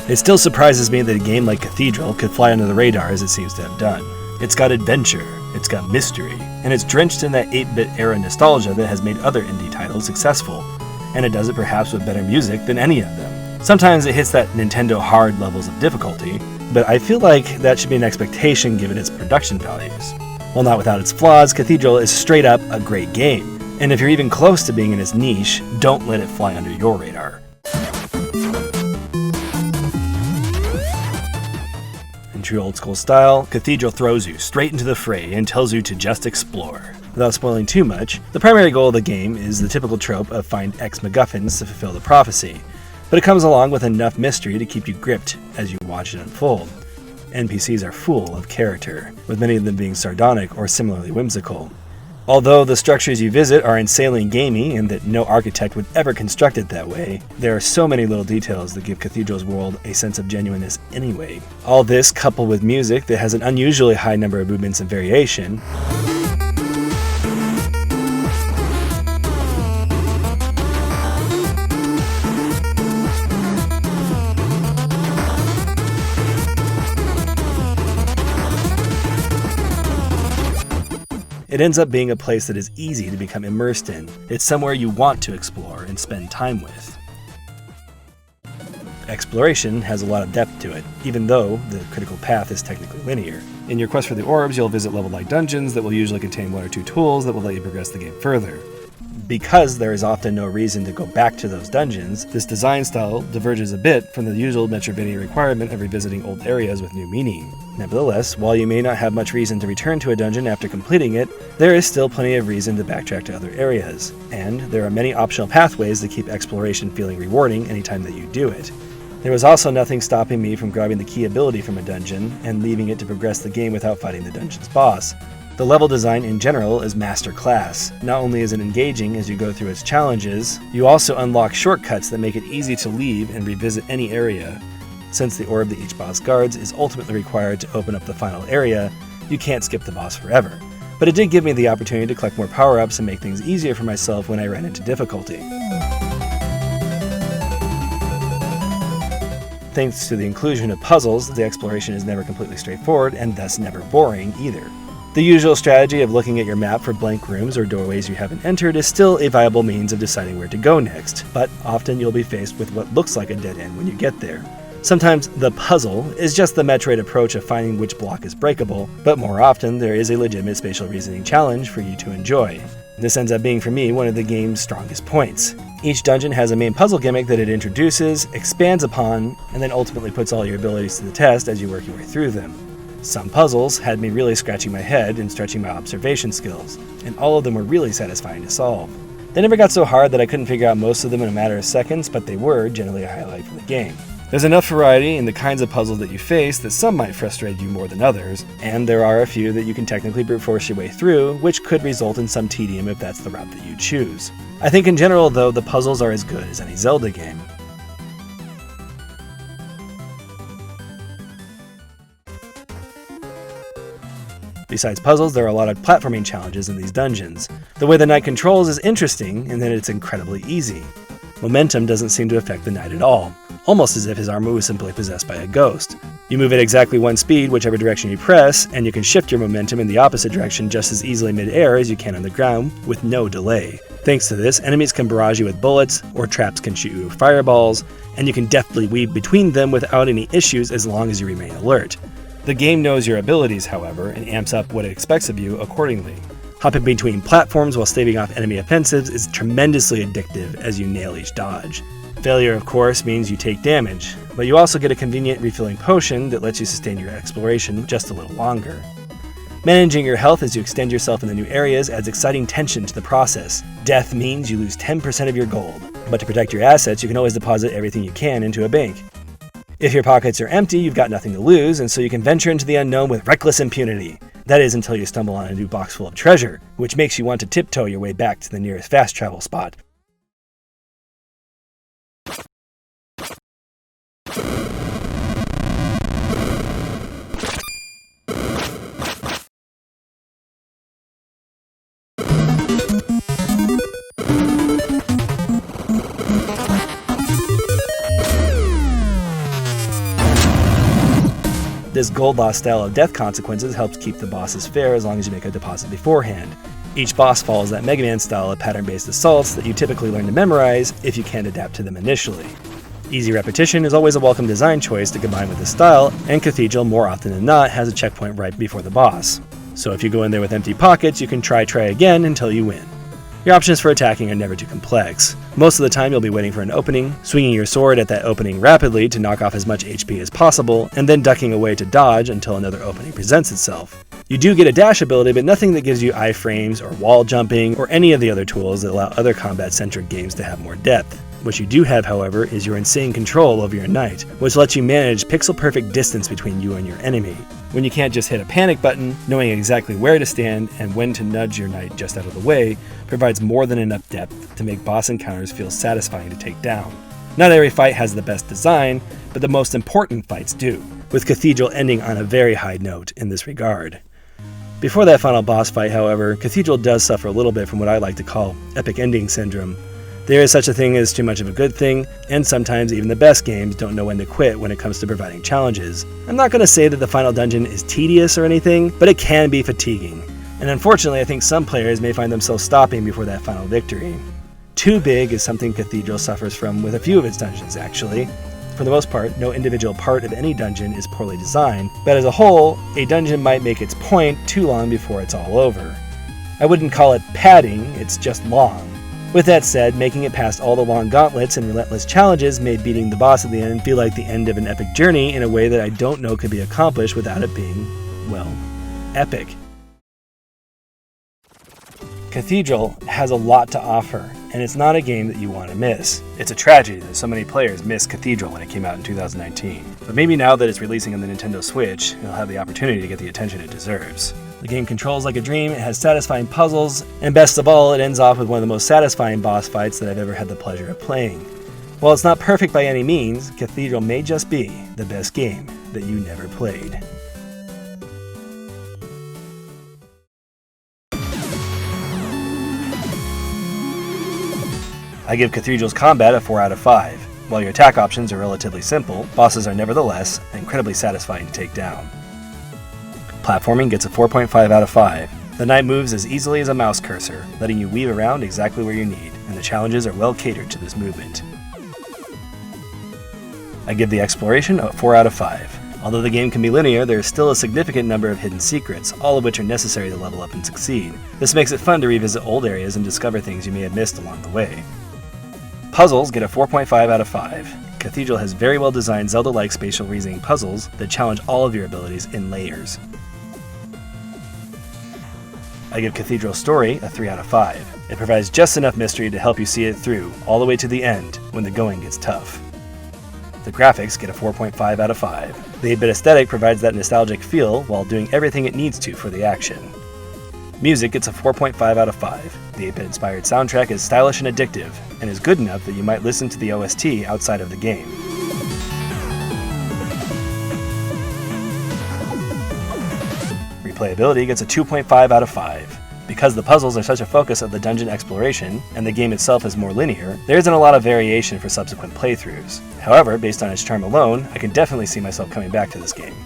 It still surprises me that a game like Cathedral could fly under the radar as it seems to have done. It's got adventure, it's got mystery, and it's drenched in that 8-bit era nostalgia that has made other indie titles successful, and it does it perhaps with better music than any of them. Sometimes it hits that Nintendo hard levels of difficulty, but I feel like that should be an expectation given its production values. While not without its flaws, Cathedral is straight up a great game, and if you're even close to being in its niche, don't let it fly under your radar. In true old-school style, Cathedral throws you straight into the fray and tells you to just explore. Without spoiling too much, the primary goal of the game is the typical trope of find X MacGuffins to fulfill the prophecy, but it comes along with enough mystery to keep you gripped as you watch it unfold. NPCs are full of character, with many of them being sardonic or similarly whimsical. Although the structures you visit are insanely gamey and that no architect would ever construct it that way, there are so many little details that give Cathedral's world a sense of genuineness anyway. All this coupled with music that has an unusually high number of movements and variation, it ends up being a place that is easy to become immersed in. It's somewhere you want to explore and spend time with. Exploration has a lot of depth to it, even though the critical path is technically linear. In your quest for the orbs, you'll visit level-like dungeons that will usually contain 1 or 2 tools that will let you progress the game further. Because there is often no reason to go back to those dungeons, this design style diverges a bit from the usual Metroidvania requirement of revisiting old areas with new meaning. Nevertheless, while you may not have much reason to return to a dungeon after completing it, there is still plenty of reason to backtrack to other areas, and there are many optional pathways that keep exploration feeling rewarding anytime that you do it. There was also nothing stopping me from grabbing the key ability from a dungeon and leaving it to progress the game without fighting the dungeon's boss. The level design in general is master class. Not only is it engaging as you go through its challenges, you also unlock shortcuts that make it easy to leave and revisit any area. Since the orb that each boss guards is ultimately required to open up the final area, you can't skip the boss forever. But it did give me the opportunity to collect more power-ups and make things easier for myself when I ran into difficulty. Thanks to the inclusion of puzzles, the exploration is never completely straightforward and thus never boring either. The usual strategy of looking at your map for blank rooms or doorways you haven't entered is still a viable means of deciding where to go next, but often you'll be faced with what looks like a dead end when you get there. Sometimes the puzzle is just the Metroid approach of finding which block is breakable, but more often there is a legitimate spatial reasoning challenge for you to enjoy. This ends up being for me one of the game's strongest points. Each dungeon has a main puzzle gimmick that it introduces, expands upon, and then ultimately puts all your abilities to the test as you work your way through them. Some puzzles had me really scratching my head and stretching my observation skills, and all of them were really satisfying to solve. They never got so hard that I couldn't figure out most of them in a matter of seconds, but they were generally a highlight for the game. There's enough variety in the kinds of puzzles that you face that some might frustrate you more than others, and there are a few that you can technically brute force your way through, which could result in some tedium if that's the route that you choose. I think in general, though, the puzzles are as good as any Zelda game. Besides puzzles, there are a lot of platforming challenges in these dungeons. The way the knight controls is interesting, and then it's incredibly easy. Momentum doesn't seem to affect the knight at all, almost as if his armor was simply possessed by a ghost. You move at exactly one speed whichever direction you press, and you can shift your momentum in the opposite direction just as easily mid-air as you can on the ground, with no delay. Thanks to this, enemies can barrage you with bullets, or traps can shoot you with fireballs, and you can deftly weave between them without any issues as long as you remain alert. The game knows your abilities, however, and amps up what it expects of you accordingly. Hopping between platforms while staving off enemy offensives is tremendously addictive as you nail each dodge. Failure, of course, means you take damage, but you also get a convenient refilling potion that lets you sustain your exploration just a little longer. Managing your health as you extend yourself in the new areas adds exciting tension to the process. Death means you lose 10% of your gold, but to protect your assets, you can always deposit everything you can into a bank. If your pockets are empty, you've got nothing to lose, and so you can venture into the unknown with reckless impunity. That is until you stumble on a new box full of treasure, which makes you want to tiptoe your way back to the nearest fast travel spot. This gold loss style of death consequences helps keep the bosses fair as long as you make a deposit beforehand. Each boss follows that Mega Man style of pattern-based assaults that you typically learn to memorize if you can't adapt to them initially. Easy repetition is always a welcome design choice to combine with this style, and Cathedral more often than not has a checkpoint right before the boss. So if you go in there with empty pockets, you can try again until you win. Your options for attacking are never too complex. Most of the time you'll be waiting for an opening, swinging your sword at that opening rapidly to knock off as much HP as possible, and then ducking away to dodge until another opening presents itself. You do get a dash ability, but nothing that gives you iframes or wall jumping or any of the other tools that allow other combat-centric games to have more depth. What you do have, however, is your insane control over your knight, which lets you manage pixel-perfect distance between you and your enemy. When you can't just hit a panic button, knowing exactly where to stand and when to nudge your knight just out of the way provides more than enough depth to make boss encounters feel satisfying to take down. Not every fight has the best design, but the most important fights do, with Cathedral ending on a very high note in this regard. Before that final boss fight, however, Cathedral does suffer a little bit from what I like to call epic ending syndrome. There is such a thing as too much of a good thing, and sometimes even the best games don't know when to quit when it comes to providing challenges. I'm not going to say that the final dungeon is tedious or anything, but it can be fatiguing. And unfortunately, I think some players may find themselves stopping before that final victory. Too big is something Cathedral suffers from with a few of its dungeons, actually. For the most part, no individual part of any dungeon is poorly designed, but as a whole, a dungeon might make its point too long before it's all over. I wouldn't call it padding, it's just long. With that said, making it past all the long gauntlets and relentless challenges made beating the boss at the end feel like the end of an epic journey in a way that I don't know could be accomplished without it being, well, epic. Cathedral has a lot to offer, and it's not a game that you want to miss. It's a tragedy that so many players missed Cathedral when it came out in 2019. But maybe now that it's releasing on the Nintendo Switch, it'll have the opportunity to get the attention it deserves. The game controls like a dream, it has satisfying puzzles, and best of all, it ends off with one of the most satisfying boss fights that I've ever had the pleasure of playing. While it's not perfect by any means, Cathedral may just be the best game that you never played. I give Cathedral's combat a 4 out of 5. While your attack options are relatively simple, bosses are nevertheless incredibly satisfying to take down. Platforming gets a 4.5 out of 5. The knight moves as easily as a mouse cursor, letting you weave around exactly where you need, and the challenges are well catered to this movement. I give the exploration a 4 out of 5. Although the game can be linear, there is still a significant number of hidden secrets, all of which are necessary to level up and succeed. This makes it fun to revisit old areas and discover things you may have missed along the way. Puzzles get a 4.5 out of 5. Cathedral has very well designed Zelda-like spatial reasoning puzzles that challenge all of your abilities in layers. I give Cathedral's story a 3 out of 5. It provides just enough mystery to help you see it through, all the way to the end, when the going gets tough. The graphics get a 4.5 out of 5. The 8-bit aesthetic provides that nostalgic feel while doing everything it needs to for the action. Music gets a 4.5 out of 5. The 8-bit inspired soundtrack is stylish and addictive, and is good enough that you might listen to the OST outside of the game. Replayability gets a 2.5 out of 5. Because the puzzles are such a focus of the dungeon exploration, and the game itself is more linear, there isn't a lot of variation for subsequent playthroughs. However, based on its charm alone, I can definitely see myself coming back to this game.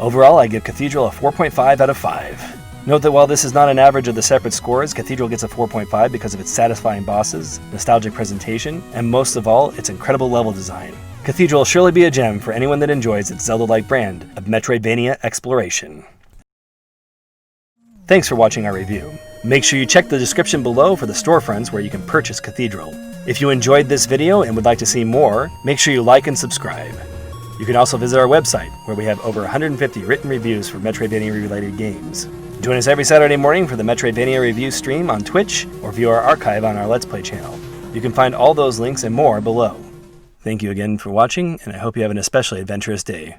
Overall, I give Cathedral a 4.5 out of 5. Note that while this is not an average of the separate scores, Cathedral gets a 4.5 because of its satisfying bosses, nostalgic presentation, and most of all, its incredible level design. Cathedral will surely be a gem for anyone that enjoys its Zelda-like brand of Metroidvania exploration. Thanks for watching our review. Make sure you check the description below for the storefronts where you can purchase Cathedral. If you enjoyed this video and would like to see more, make sure you like and subscribe. You can also visit our website, where we have over 150 written reviews for Metroidvania-related games. Join us every Saturday morning for the Metroidvania review stream on Twitch, or view our archive on our Let's Play channel. You can find all those links and more below. Thank you again for watching, and I hope you have an especially adventurous day.